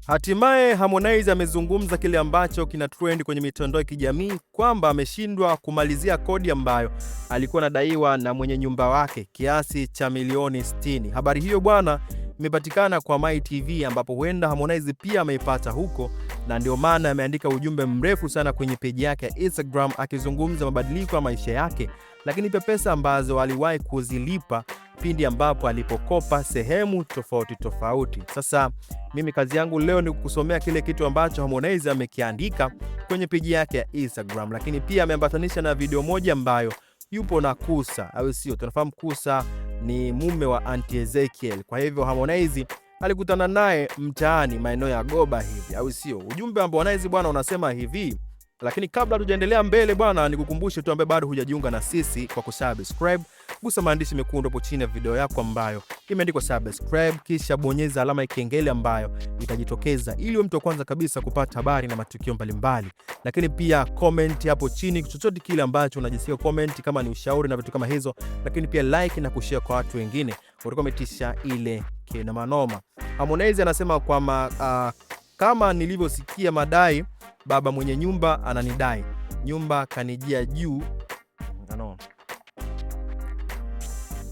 Hatimaye Harmonize amezungumza kile ambacho kina trend kwenye mitandao ya kijamii kwamba ameshindwa kumalizia kodi ambayo alikuwa anadaiwa na mwenye nyumba wake kiasi cha milioni 60. Habari hiyo bwana imepatikana kwa My TV ambapo huenda Harmonize pia ameipata huko, na ndio maana ameandika ujumbe mrefu sana kwenye page yake ya Instagram akizungumza mabadiliko ya maisha yake, lakini pia pesa ambazo aliwahi kuzilipa pindi ambapo alipokopa sehemu tofauti tofauti. Sasa mimi kazi yangu leo ni kukusomea kile kitu ambacho Harmonize amekiandika kwenye page yake ya Instagram, lakini pia ameambatanisha na video moja ambayo yupo na Kusa, au sio? Tunafahamu Kusa ni mume wa Aunty Ezekiel. Kwa hivyo Harmonize alikutana naye mtaani maeneo ya Goba hivi, au sio? Ujumbe ambao Harmonize bwana unasema hivi. Lakini kabla tujaendelea mbele bwana, nikukumbushe tu ambaye bado hujajiunga na sisi kwa kusubscribe, gusa maandishi mekundu hapo chini ya video yako ambayo imeandikwa subscribe, kisha bonyeza alama ya kengele ambayo itajitokeza ili uwe mtu wa kwanza kabisa kupata habari na matukio mbalimbali. Lakini pia comment hapo chini chochote kile ambacho unajisikia comment, kama ni ushauri na vitu kama hizo, lakini pia like na kushare kwa watu wengine. Utakometisha ile kina manoma. Harmonize anasema kwamba kama nilivyosikia madai, baba mwenye nyumba ananidai, nyumba kanijia juu.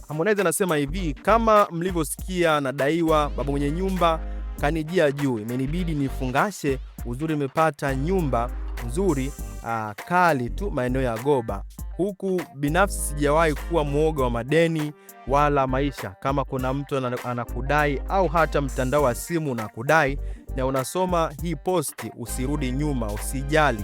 Harmonize anasema hivi, kama mlivyosikia nadaiwa, baba mwenye nyumba kanijia juu, imenibidi nifungashe, uzuri nimepata nyumba nzuri kali tu maeneo ya Goba. Huku binafsi sijawahi kuwa muoga wa madeni wala maisha. Kama kuna mtu anakudai au hata mtandao wa simu unakudai na unasoma hii posti, usirudi nyuma, usijali.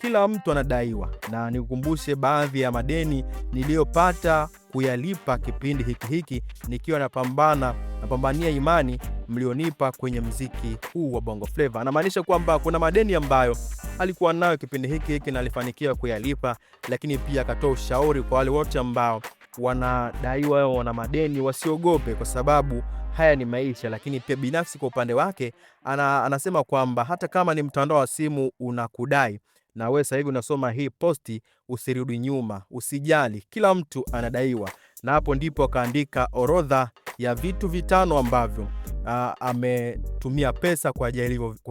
Kila mtu anadaiwa, na nikukumbushe baadhi ya madeni niliyopata kuyalipa kipindi hiki nikiwa napambania imani mlionipa kwenye mziki huu wa Bongo Flava. Anamaanisha kwamba kuna madeni ambayo alikuwa nayo kipindi hiki na alifanikiwa kuyalipa, lakini pia akatoa ushauri kwa wale wote ambao wanadaiwa au wana madeni wasiogope, kwa sababu haya ni maisha. Lakini pia binafsi kwa upande wake anasema kwamba hata kama ni mtandao wa simu unakudai na wewe sasa hivi unasoma hii posti, usirudi nyuma, usijali, kila mtu anadaiwa. Na hapo ndipo akaandika orodha ya vitu vitano ambavyo ametumia pesa kwa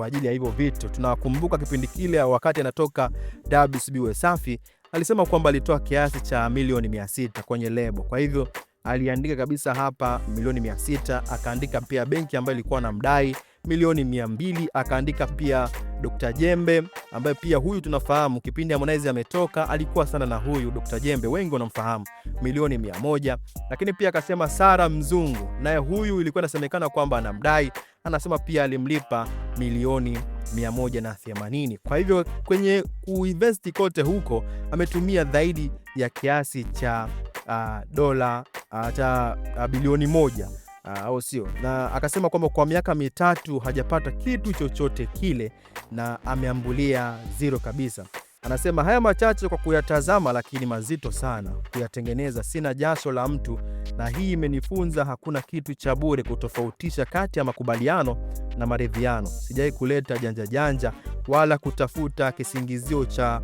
ajili ya hivyo vitu. Tunakumbuka kipindi kile wakati anatoka WCB Wasafi, alisema kwamba alitoa kiasi cha milioni 600 kwenye lebo. Kwa hivyo aliandika kabisa hapa milioni 600, akaandika pia benki ambayo ilikuwa anamdai milioni 200, akaandika pia Dr. Jembe ambaye pia huyu tunafahamu kipindi Harmonize ametoka alikuwa sana na huyu Dr. Jembe, wengi wanamfahamu, milioni 100. Lakini pia akasema Sara Mzungu, naye huyu ilikuwa inasemekana kwamba anamdai, anasema pia alimlipa milioni 180. Kwa hivyo kwenye kuinvest kote huko ametumia zaidi ya kiasi cha dola cha bilioni 1, au sio? Na akasema kwamba kwa miaka 3 hajapata kitu chochote kile na ameambulia zero kabisa. Anasema haya machache kwa kuyatazama, lakini mazito sana kuyatengeneza. Sina jasho la mtu, na hii imenifunza hakuna kitu cha bure, kutofautisha kati ya makubaliano na maridhiano. Sijai kuleta janja wala kutafuta kisingizio cha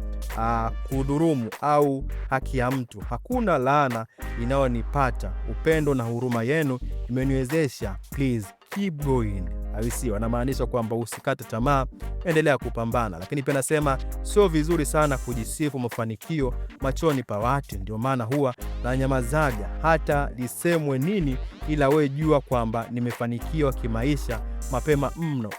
kudhurumu au haki ya mtu. Hakuna laana inayonipata, upendo na huruma yenu imeniwezesha. Please keep going. Awisi wanamaanisha kwamba usikate tamaa, endelea kupambana. Lakini pia nasema sio vizuri sana kujisifu mafanikio machoni pa watu, ndio maana huwa na nyamazaga hata lisemwe nini, ila we jua kwamba nimefanikiwa kimaisha mapema mno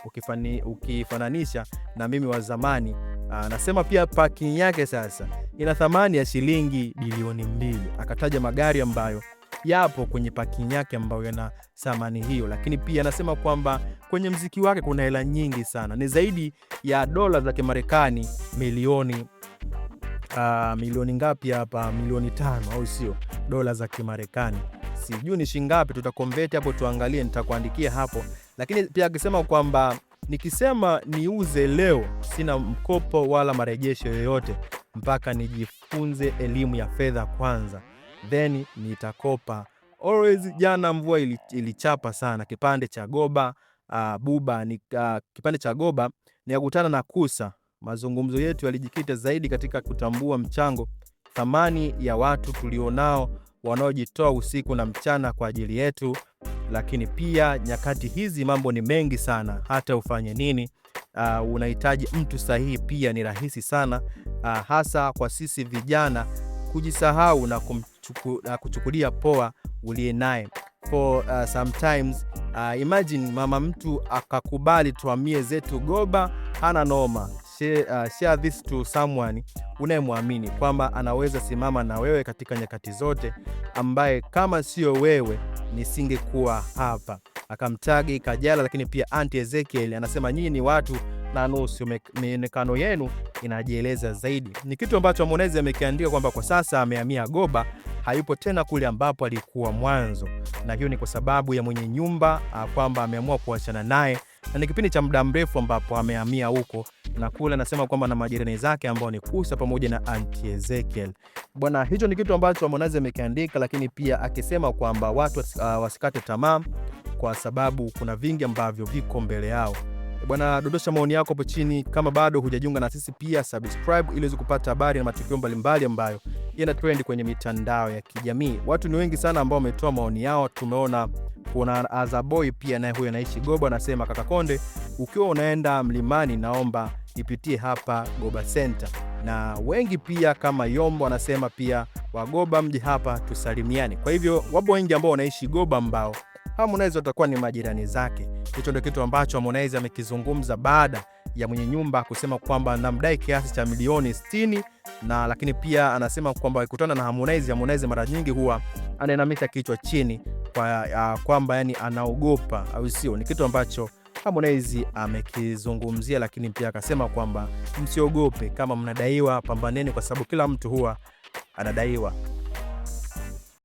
ukifananisha na mimi wa zamani. Anasema pia parking yake sasa ina thamani ya shilingi bilioni 2. Akataja magari ambayo yapo kwenye parking yake ambayo yana thamani hiyo. Lakini pia anasema kwamba kwenye mziki wake kuna hela nyingi sana, ni zaidi ya dola za Kimarekani milioni ngapi hapa, milioni 5, au sio? Dola za Kimarekani sijui ni shingapi, tutakonvert hapo tuangalie, nitakuandikia hapo. Lakini pia akisema kwamba nikisema niuze leo sina mkopo wala marejesho yoyote mpaka nijifunze elimu ya fedha kwanza, then nitakopa. Always jana mvua ilichapa sana kipande cha Goba Buba ni kipande cha Goba nikakutana na Kusa. Mazungumzo yetu yalijikita zaidi katika kutambua mchango, thamani ya watu tulionao wanaojitoa usiku na mchana kwa ajili yetu. lakini pia nyakati hizi mambo ni mengi sana, hata ufanye nini unahitaji mtu sahihi pia ni rahisi sana, hasa kwa sisi vijana kujisahau na kuchukulia poa uliye naye. For sometimes imagine mama mtu akakubali tuhamie zetu Goba, hana noma. Share this to someone unayemwamini kwamba anaweza simama na wewe katika nyakati zote, ambaye kama sio wewe nisingekuwa hapa. Akamtagi Kajala, lakini pia Auntie Ezekiel anasema nyinyi ni watu na nusu, mionekano yenu inajieleza zaidi. Ni kitu ambacho Harmonize amekiandika kwamba kwa sasa amehamia Goba, hayupo tena kule ambapo alikuwa mwanzo, na hiyo ni kwa sababu ya mwenye nyumba kwamba ameamua kuachana naye, na ni kipindi cha muda mrefu ambapo amehamia huko, na kule anasema kwamba na majirani zake ambao ni Kusa pamoja na Auntie Ezekiel. Bwana, hicho ni kitu ambacho Harmonize amekiandika, lakini pia akisema kwamba watu wasikate tamaa kwa sababu kuna vingi ambavyo viko mbele yao. Bwana, dondosha maoni yako hapo chini. Kama bado hujajiunga na sisi, pia subscribe ili uweze kupata habari na matukio mbalimbali ambayo yana trend kwenye mitandao ya kijamii. Watu ni wengi sana ambao wametoa maoni yao. Tumeona kuna Azaboy pia, naye huyo anaishi Goba, anasema kaka Konde, ukiwa unaenda mlimani naomba nipitie hapa Goba Center. Na wengi pia kama Yombo anasema pia Wagoba mje hapa tusalimiane. Kwa hivyo wapo wengi ambao wanaishi Goba ambao Harmonize watakuwa ni majirani zake. Hicho ndio kitu ambacho Harmonize amekizungumza baada ya mwenye nyumba kusema kwamba anamdai kiasi cha milioni 60, na lakini pia anasema kwamba akikutana na Harmonize mara nyingi huwa anainamisha kichwa chini kwamba yani anaogopa, au sio? Ni kitu ambacho Harmonize amekizungumzia, lakini pia akasema kwamba msiogope, kama mnadaiwa pambaneni, kwa sababu kila mtu huwa anadaiwa.